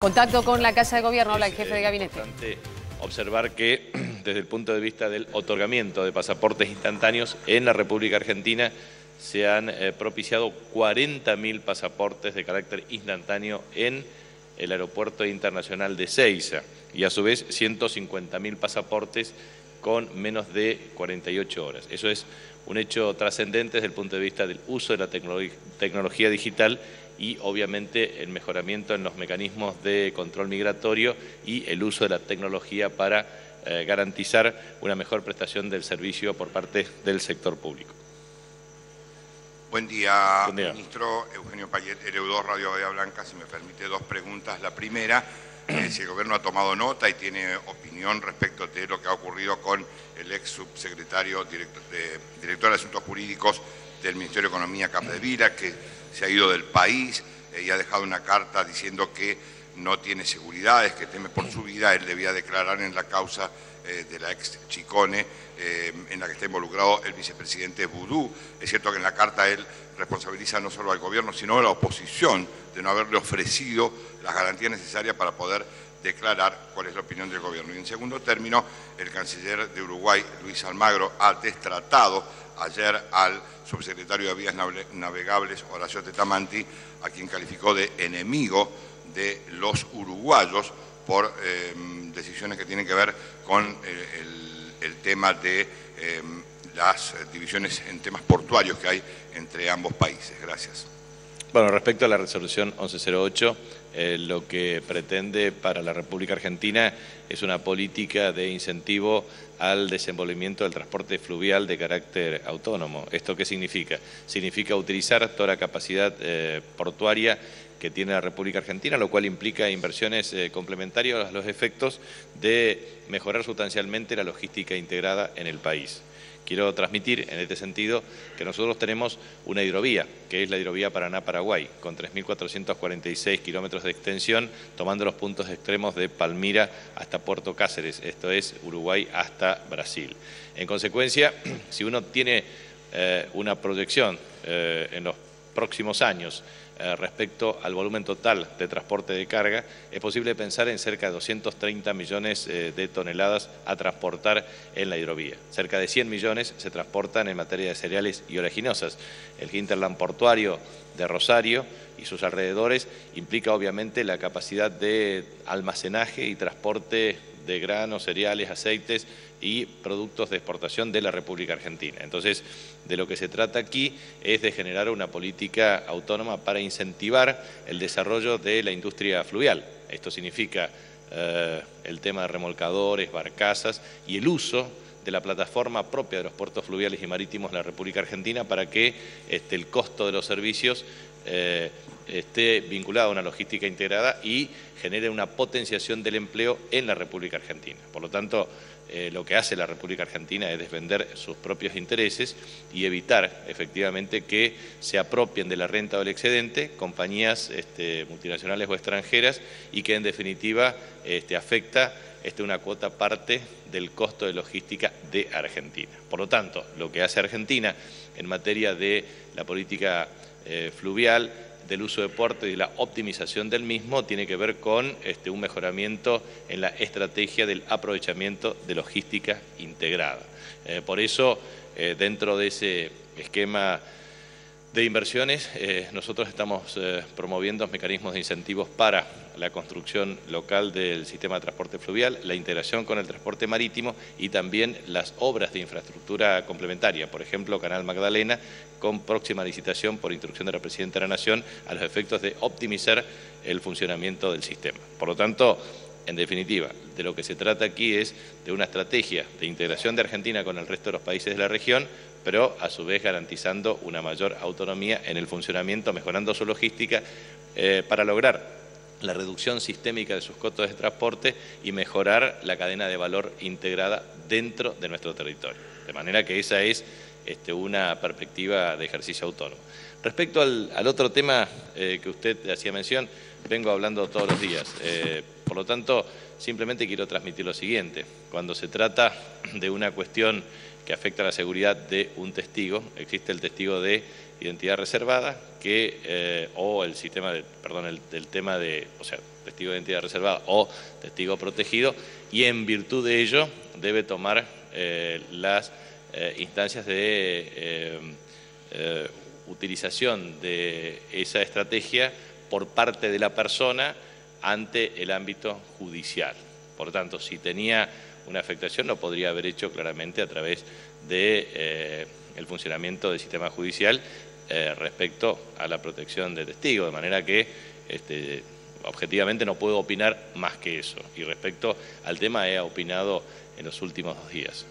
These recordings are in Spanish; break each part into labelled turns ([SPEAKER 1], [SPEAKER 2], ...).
[SPEAKER 1] Contacto con la Casa de Gobierno, habla el jefe de gabinete.
[SPEAKER 2] Es importante observar que desde el punto de vista del otorgamiento de pasaportes instantáneos en la República Argentina se han propiciado 40.000 pasaportes de carácter instantáneo en el Aeropuerto Internacional de Ezeiza y a su vez 150.000 pasaportes con menos de 48 horas. Eso es un hecho trascendente desde el punto de vista del uso de la tecnología digital y obviamente el mejoramiento en los mecanismos de control migratorio y el uso de la tecnología para garantizar una mejor prestación del servicio por parte del sector público.
[SPEAKER 3] Buen día, ministro. Eugenio Payet, LU2, Radio Bahía Blanca. Si me permite, dos preguntas. La primera, si el gobierno ha tomado nota y tiene opinión respecto de lo que ha ocurrido con el ex subsecretario director de Asuntos Jurídicos del Ministerio de Economía, Capdevila, que se ha ido del país y ha dejado una carta diciendo que no tiene seguridades, que teme por su vida. Él debía declarar en la causa de la ex Chicone, en la que está involucrado el vicepresidente Vudú. Es cierto que en la carta él responsabiliza no solo al gobierno, sino a la oposición de no haberle ofrecido las garantías necesarias para poder declarar cuál es la opinión del gobierno. Y en segundo término, el canciller de Uruguay, Luis Almagro, ha destratado ayer al subsecretario de Vías Navegables, Horacio Tetamanti, a quien calificó de enemigo de los uruguayos por decisiones que tienen que ver con el tema de las divisiones en temas portuarios que hay entre ambos países. Gracias.
[SPEAKER 2] Bueno, respecto a la resolución 1108, lo que pretende para la República Argentina es una política de incentivo al desenvolvimiento del transporte fluvial de carácter autónomo. ¿Esto qué significa? Significa utilizar toda la capacidad portuaria que tiene la República Argentina, lo cual implica inversiones complementarias a los efectos de mejorar sustancialmente la logística integrada en el país. Quiero transmitir en este sentido que nosotros tenemos una hidrovía, que es la hidrovía Paraná-Paraguay, con 3.446 kilómetros de extensión, tomando los puntos extremos de Palmira hasta Puerto Cáceres, esto es Uruguay hasta Brasil. En consecuencia, si uno tiene una proyección en los próximos años respecto al volumen total de transporte de carga, es posible pensar en cerca de 230 millones de toneladas a transportar en la hidrovía. Cerca de 100 millones se transportan en materia de cereales y oleaginosas. El hinterland portuario de Rosario y sus alrededores implica obviamente la capacidad de almacenaje y transporte de granos, cereales, aceites y productos de exportación de la República Argentina. Entonces, de lo que se trata aquí es de generar una política autónoma para incentivar el desarrollo de la industria fluvial. Esto significa el tema de remolcadores, barcazas y el uso de la plataforma propia de los puertos fluviales y marítimos de la República Argentina para que el costo de los servicios esté vinculado a una logística integrada y genere una potenciación del empleo en la República Argentina. Por lo tanto, lo que hace la República Argentina es defender sus propios intereses y evitar efectivamente que se apropien de la renta o del excedente compañías multinacionales o extranjeras y que en definitiva afecta una cuota parte del costo de logística de Argentina. Por lo tanto, lo que hace Argentina en materia de la política fluvial, del uso de puerto y de la optimización del mismo tiene que ver con un mejoramiento en la estrategia del aprovechamiento de logística integrada. Por eso, dentro de ese esquema de inversiones, nosotros estamos promoviendo mecanismos de incentivos para la construcción local del sistema de transporte fluvial, la integración con el transporte marítimo y también las obras de infraestructura complementaria, por ejemplo, Canal Magdalena, con próxima licitación por instrucción de la Presidenta de la Nación a los efectos de optimizar el funcionamiento del sistema. Por lo tanto, en definitiva, de lo que se trata aquí es de una estrategia de integración de Argentina con el resto de los países de la región, pero a su vez garantizando una mayor autonomía en el funcionamiento, mejorando su logística para lograr la reducción sistémica de sus costos de transporte y mejorar la cadena de valor integrada dentro de nuestro territorio. De manera que esa es una perspectiva de ejercicio autónomo. Respecto al otro tema que usted hacía mención, vengo hablando todos los días. Por lo tanto, simplemente quiero transmitir lo siguiente. Cuando se trata de una cuestión que afecta a la seguridad de un testigo, existe el testigo de identidad reservada, o el sistema de, el tema de, o sea, testigo de identidad reservada o testigo protegido, y en virtud de ello debe tomar las instancias de utilización de esa estrategia por parte de la persona ante el ámbito judicial. Por tanto, si tenía una afectación, lo podría haber hecho claramente a través de el funcionamiento del sistema judicial respecto a la protección de testigos, de manera que objetivamente no puedo opinar más que eso. Y respecto al tema he opinado en los últimos 2 días.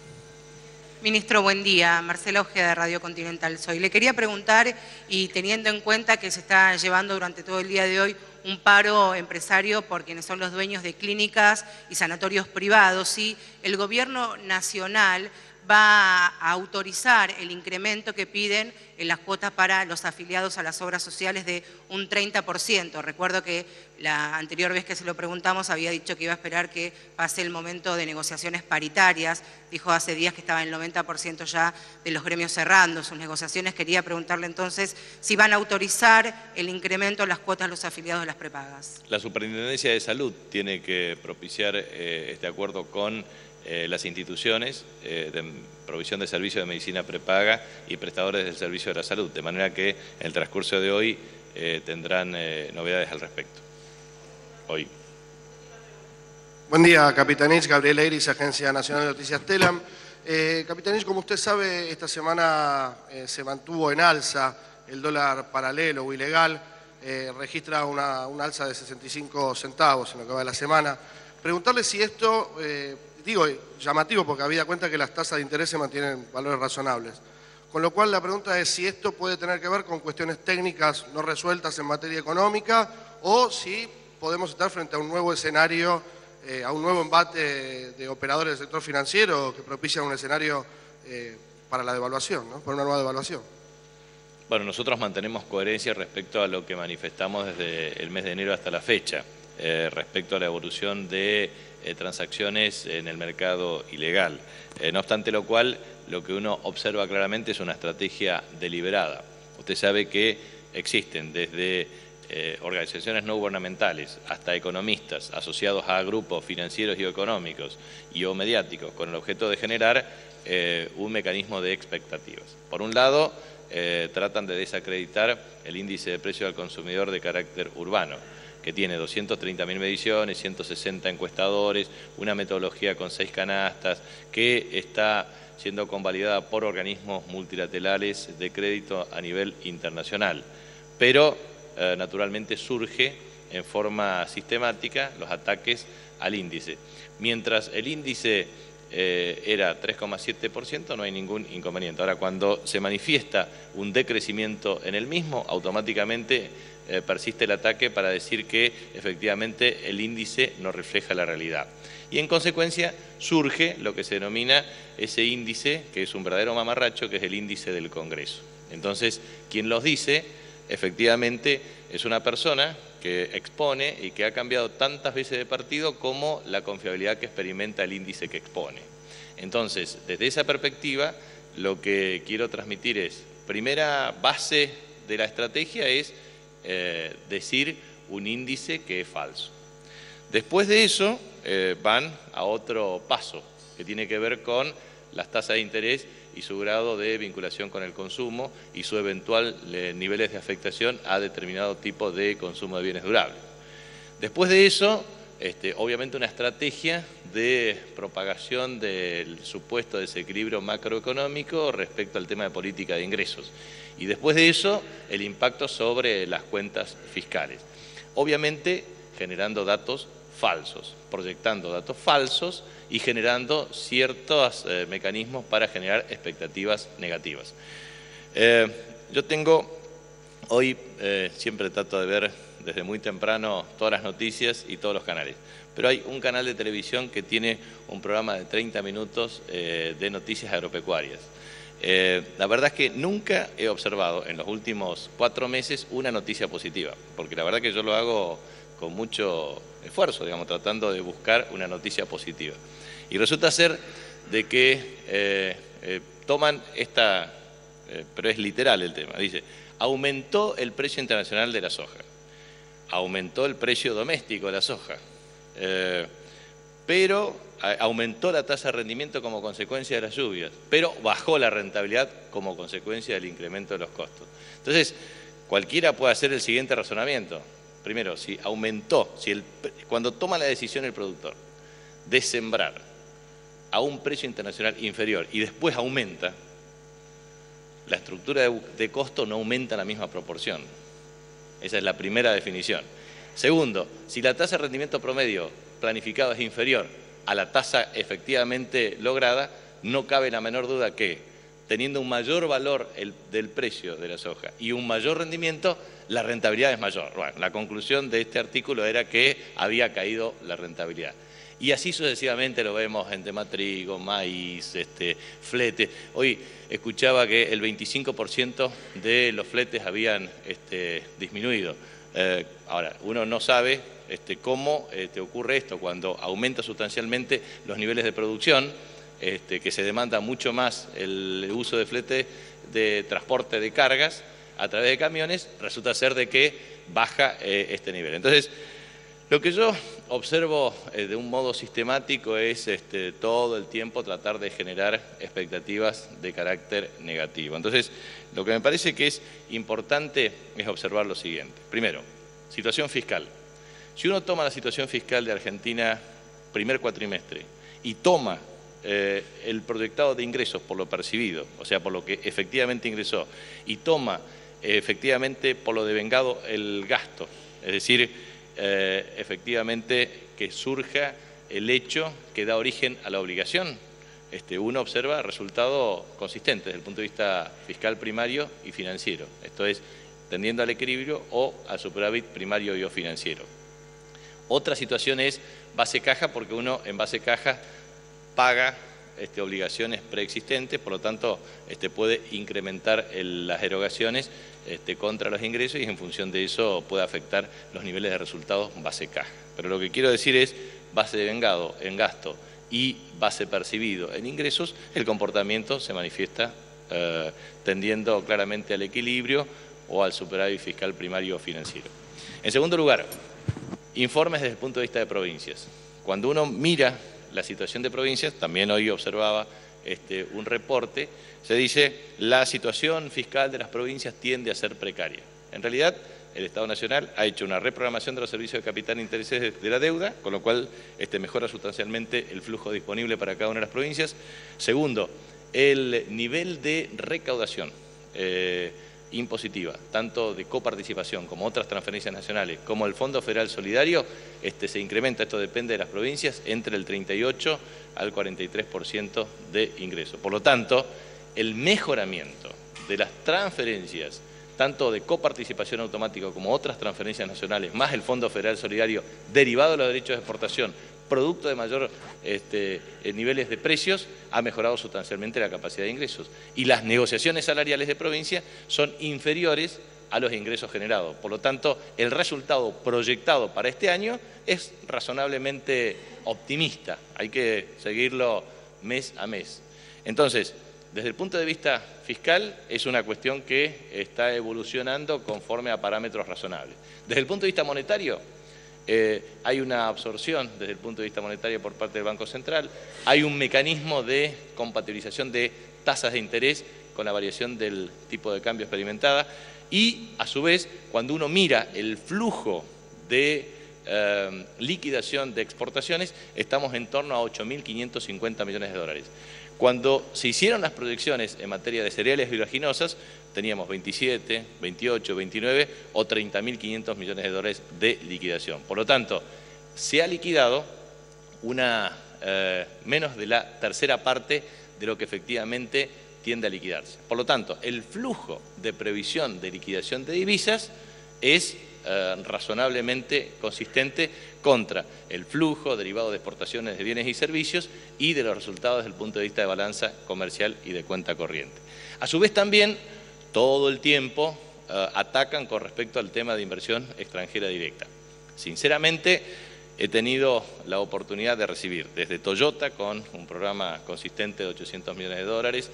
[SPEAKER 4] Ministro, buen día. Marcela Ojeda, de Radio Continental Soy. Le quería preguntar, y teniendo en cuenta que se está llevando durante todo el día de hoy un paro empresario por quienes son los dueños de clínicas y sanatorios privados, si el Gobierno Nacional va a autorizar el incremento que piden en las cuotas para los afiliados a las obras sociales de un 30%. Recuerdo que la anterior vez que se lo preguntamos había dicho que iba a esperar que pase el momento de negociaciones paritarias. Dijo hace días que estaba en el 90% ya de los gremios cerrando sus negociaciones. Quería preguntarle entonces si van a autorizar el incremento en las cuotas a los afiliados de las prepagas.
[SPEAKER 2] La Superintendencia de Salud tiene que propiciar este acuerdo con las instituciones de provisión de servicios de medicina prepaga y prestadores del servicio de la salud, de manera que en el transcurso de hoy tendrán novedades al respecto. Hoy.
[SPEAKER 5] Buen día, Capitanich. Gabriel Eiris, Agencia Nacional de Noticias Telam. Capitanich, como usted sabe, esta semana se mantuvo en alza el dólar paralelo o ilegal, registra una alza de 65 centavos en lo que va de la semana. Preguntarle si esto... digo, llamativo porque habida cuenta que las tasas de interés se mantienen valores razonables. Con lo cual la pregunta es si esto puede tener que ver con cuestiones técnicas no resueltas en materia económica o si podemos estar frente a un nuevo escenario, a un nuevo embate de operadores del sector financiero que propician un escenario para la devaluación, ¿no? Para una nueva devaluación.
[SPEAKER 2] Bueno, nosotros mantenemos coherencia respecto a lo que manifestamos desde el mes de enero hasta la fecha, respecto a la evolución de transacciones en el mercado ilegal. No obstante lo cual, lo que uno observa claramente es una estrategia deliberada. Usted sabe que existen desde organizaciones no gubernamentales hasta economistas asociados a grupos financieros y económicos y o mediáticos con el objeto de generar un mecanismo de expectativas. Por un lado, tratan de desacreditar el índice de precio al consumidor de carácter urbano, que tiene 230.000 mediciones, 160 encuestadores, una metodología con 6 canastas, que está siendo convalidada por organismos multilaterales de crédito a nivel internacional. Pero, naturalmente, surge en forma sistemática los ataques al índice. Mientras el índice era 3,7%, no hay ningún inconveniente. Ahora, cuando se manifiesta un decrecimiento en el mismo, automáticamente persiste el ataque para decir que efectivamente el índice no refleja la realidad. Y en consecuencia surge lo que se denomina ese índice, que es un verdadero mamarracho, que es el índice del Congreso. Entonces, quien los dice, efectivamente, es una persona que expone y que ha cambiado tantas veces de partido como la confiabilidad que experimenta el índice que expone. Entonces, desde esa perspectiva, lo que quiero transmitir es, primera base de la estrategia es decir un índice que es falso. Después de eso van a otro paso, que tiene que ver con las tasas de interés y su grado de vinculación con el consumo y su eventual niveles de afectación a determinado tipo de consumo de bienes durables. Después de eso, obviamente una estrategia de propagación del supuesto desequilibrio macroeconómico respecto al tema de política de ingresos. Y después de eso, el impacto sobre las cuentas fiscales. Obviamente generando datos falsos, proyectando datos falsos y generando ciertos mecanismos para generar expectativas negativas. Yo tengo, hoy siempre trato de ver desde muy temprano todas las noticias y todos los canales, pero hay un canal de televisión que tiene un programa de 30 minutos de noticias agropecuarias. La verdad es que nunca he observado en los últimos 4 meses una noticia positiva, porque la verdad que yo lo hago con mucho esfuerzo, digamos, tratando de buscar una noticia positiva. Y resulta ser de que toman esta, pero es literal el tema, dice, aumentó el precio internacional de la soja, aumentó el precio doméstico de la soja, pero aumentó la tasa de rendimiento como consecuencia de las lluvias, pero bajó la rentabilidad como consecuencia del incremento de los costos. Entonces, cualquiera puede hacer el siguiente razonamiento. Primero, si aumentó, cuando toma la decisión el productor de sembrar a un precio internacional inferior y después aumenta, la estructura de costo no aumenta en la misma proporción. Esa es la primera definición. Segundo, si la tasa de rendimiento promedio planificado es inferior a la tasa efectivamente lograda, no cabe la menor duda que, teniendo un mayor valor del precio de la soja y un mayor rendimiento, la rentabilidad es mayor. Bueno, la conclusión de este artículo era que había caído la rentabilidad. Y así sucesivamente lo vemos en tema trigo, maíz, flete. Hoy escuchaba que el 25% de los fletes habían disminuido. Ahora, uno no sabe cómo ocurre esto cuando aumenta sustancialmente los niveles de producción, que se demanda mucho más el uso de flete de transporte de cargas a través de camiones, resulta ser de que baja este nivel. Entonces, lo que yo observo de un modo sistemático es todo el tiempo tratar de generar expectativas de carácter negativo. Entonces, lo que me parece que es importante es observar lo siguiente. Primero, situación fiscal. Si uno toma la situación fiscal de Argentina primer cuatrimestre y toma el proyectado de ingresos por lo percibido, o sea, por lo que efectivamente ingresó, y toma efectivamente por lo devengado el gasto, es decir, efectivamente que surja el hecho que da origen a la obligación, uno observa resultados consistentes desde el punto de vista fiscal primario y financiero, esto es, tendiendo al equilibrio o al superávit primario y o financiero. Otra situación es base caja, porque uno en base caja paga obligaciones preexistentes, por lo tanto puede incrementar las erogaciones contra los ingresos y en función de eso puede afectar los niveles de resultados base caja. Pero lo que quiero decir es base devengado en gasto y base percibido en ingresos, el comportamiento se manifiesta tendiendo claramente al equilibrio o al superávit fiscal primario o financiero. En segundo lugar, informes desde el punto de vista de provincias. Cuando uno mira la situación de provincias, también hoy observaba un reporte, se dice la situación fiscal de las provincias tiende a ser precaria. En realidad, el Estado Nacional ha hecho una reprogramación de los servicios de capital e intereses de la deuda, con lo cual mejora sustancialmente el flujo disponible para cada una de las provincias. Segundo, el nivel de recaudación impositiva, tanto de coparticipación como otras transferencias nacionales, como el Fondo Federal Solidario, se incrementa, esto depende de las provincias, entre el 38 al 43% de ingresos. Por lo tanto, el mejoramiento de las transferencias, tanto de coparticipación automática como otras transferencias nacionales, más el Fondo Federal Solidario derivado de los derechos de exportación, producto de mayor niveles de precios, ha mejorado sustancialmente la capacidad de ingresos. Y las negociaciones salariales de provincia son inferiores a los ingresos generados. Por lo tanto, el resultado proyectado para este año es razonablemente optimista. Hay que seguirlo mes a mes. Entonces, desde el punto de vista fiscal, es una cuestión que está evolucionando conforme a parámetros razonables. Desde el punto de vista monetario, hay una absorción desde el punto de vista monetario por parte del Banco Central, hay un mecanismo de compatibilización de tasas de interés con la variación del tipo de cambio experimentada y, a su vez, cuando uno mira el flujo de liquidación de exportaciones, estamos en torno a 8.550 millones de dólares. Cuando se hicieron las proyecciones en materia de cereales y oleaginosas, teníamos 27, 28, 29 o 30.500 millones de dólares de liquidación. Por lo tanto, se ha liquidado menos de la tercera parte de lo que efectivamente tiende a liquidarse. Por lo tanto, el flujo de previsión de liquidación de divisas es razonablemente consistente contra el flujo derivado de exportaciones de bienes y servicios y de los resultados desde el punto de vista de balanza comercial y de cuenta corriente. A su vez también, todo el tiempo atacan con respecto al tema de inversión extranjera directa. Sinceramente, he tenido la oportunidad de recibir desde Toyota con un programa consistente de 800 millones de dólares,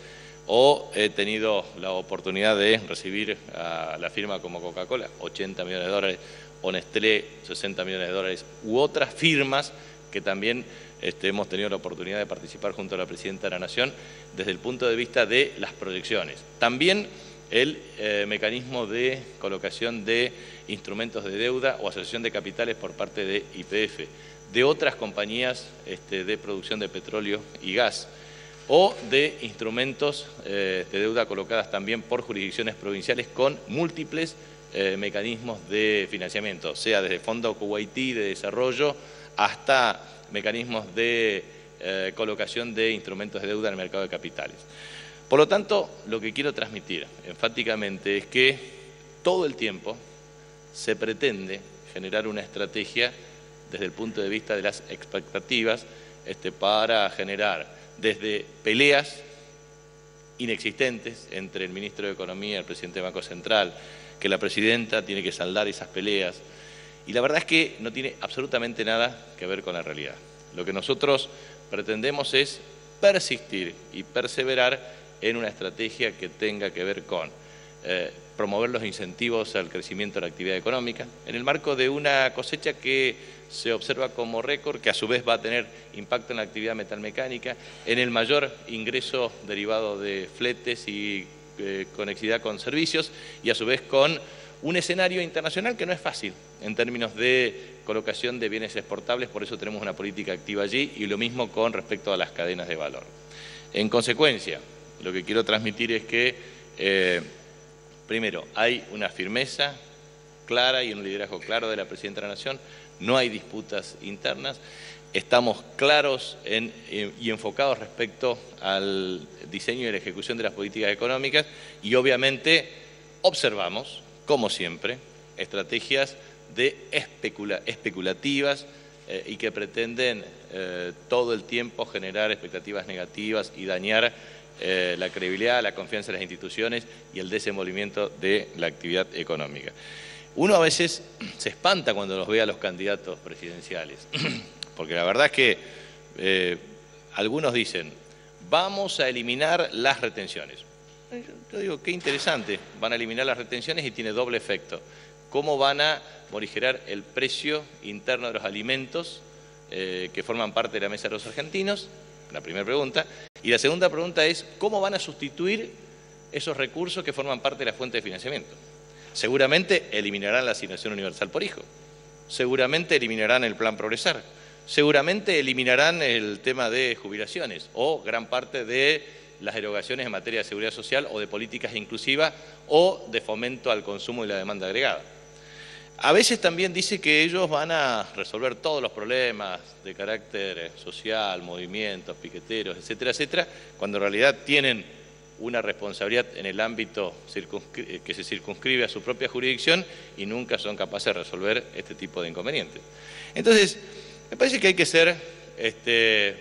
[SPEAKER 2] o he tenido la oportunidad de recibir a la firma como Coca-Cola, 80 millones de dólares, o Nestlé, 60 millones de dólares, u otras firmas que también hemos tenido la oportunidad de participar junto a la Presidenta de la Nación desde el punto de vista de las proyecciones. También el mecanismo de colocación de instrumentos de deuda o asociación de capitales por parte de YPF, de otras compañías de producción de petróleo y gas, o de instrumentos de deuda colocadas también por jurisdicciones provinciales con múltiples mecanismos de financiamiento, sea desde Fondo Kuwaití de Desarrollo hasta mecanismos de colocación de instrumentos de deuda en el mercado de capitales. Por lo tanto, lo que quiero transmitir enfáticamente es que todo el tiempo se pretende generar una estrategia desde el punto de vista de las expectativas para generar desde peleas inexistentes entre el ministro de Economía y el presidente del Banco Central, que la presidenta tiene que saldar esas peleas, y la verdad es que no tiene absolutamente nada que ver con la realidad. Lo que nosotros pretendemos es persistir y perseverar en una estrategia que tenga que ver con promover los incentivos al crecimiento de la actividad económica, en el marco de una cosecha que se observa como récord, que a su vez va a tener impacto en la actividad metalmecánica, en el mayor ingreso derivado de fletes y conexidad con servicios, y a su vez con un escenario internacional que no es fácil en términos de colocación de bienes exportables, por eso tenemos una política activa allí, y lo mismo con respecto a las cadenas de valor. En consecuencia, lo que quiero transmitir es que, primero, hay una firmeza clara y un liderazgo claro de la Presidenta de la Nación, no hay disputas internas, estamos claros y enfocados respecto al diseño y la ejecución de las políticas económicas, y obviamente observamos, como siempre, estrategias especulativas y que pretenden todo el tiempo generar expectativas negativas y dañar la credibilidad, la confianza en las instituciones y el desenvolvimiento de la actividad económica. Uno a veces se espanta cuando los ve a los candidatos presidenciales, porque la verdad es que algunos dicen, vamos a eliminar las retenciones. Yo digo, qué interesante, van a eliminar las retenciones y tiene doble efecto. ¿Cómo van a morigerar el precio interno de los alimentos que forman parte de la mesa de los argentinos? La primera pregunta. Y la segunda pregunta es, ¿cómo van a sustituir esos recursos que forman parte de la fuente de financiamiento? Seguramente eliminarán la asignación universal por hijo, seguramente eliminarán el plan Progresar, seguramente eliminarán el tema de jubilaciones o gran parte de las erogaciones en materia de seguridad social o de políticas inclusivas o de fomento al consumo y la demanda agregada. A veces también dice que ellos van a resolver todos los problemas de carácter social, movimientos, piqueteros, etcétera, etcétera, cuando en realidad tienen una responsabilidad en el ámbito que se circunscribe a su propia jurisdicción y nunca son capaces de resolver este tipo de inconvenientes. Entonces, me parece que hay que ser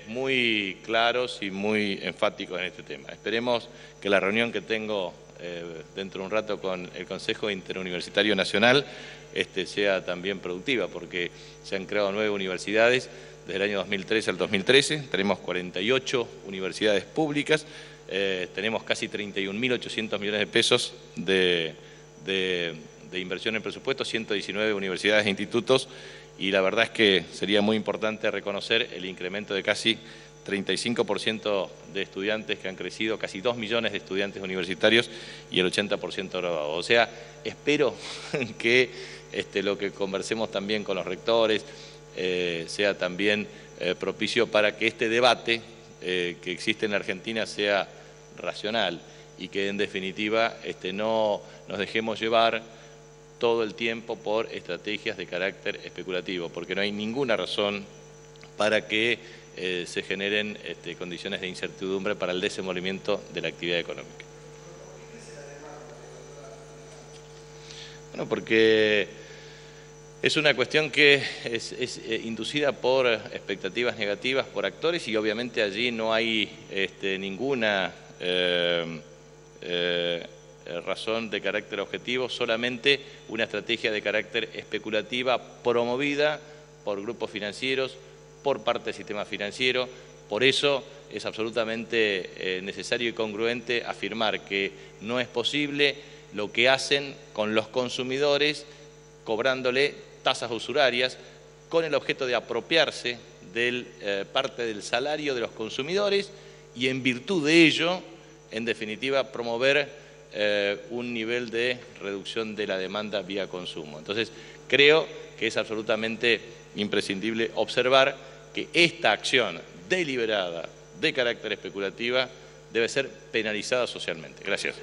[SPEAKER 2] muy claros y muy enfáticos en este tema. Esperemos que la reunión que tengo dentro de un rato con el Consejo Interuniversitario Nacional sea también productiva, porque se han creado 9 universidades desde el año 2013 al 2013, tenemos 48 universidades públicas, tenemos casi 31.800 millones de pesos de inversión en presupuesto, 119 universidades e institutos, y la verdad es que sería muy importante reconocer el incremento de casi 35% de estudiantes que han crecido, casi 2 millones de estudiantes universitarios y el 80% graduados. O sea, espero que lo que conversemos también con los rectores sea también propicio para que este debate que existe en la Argentina sea racional y que en definitiva no nos dejemos llevar todo el tiempo por estrategias de carácter especulativo, porque no hay ninguna razón para que se generen condiciones de incertidumbre para el desenvolvimiento de la actividad económica. Bueno, porque es una cuestión que es inducida por expectativas negativas, por actores, y obviamente allí no hay ninguna razón de carácter objetivo, solamente una estrategia de carácter especulativa promovida por grupos financieros, por parte del sistema financiero. Por eso es absolutamente necesario y congruente afirmar que no es posible lo que hacen con los consumidores, cobrándole tasas usurarias, con el objeto de apropiarse de parte del salario de los consumidores y en virtud de ello, en definitiva, promover un nivel de reducción de la demanda vía consumo. Entonces, creo que es absolutamente imprescindible observar que esta acción deliberada de carácter especulativa debe ser penalizada socialmente. Gracias.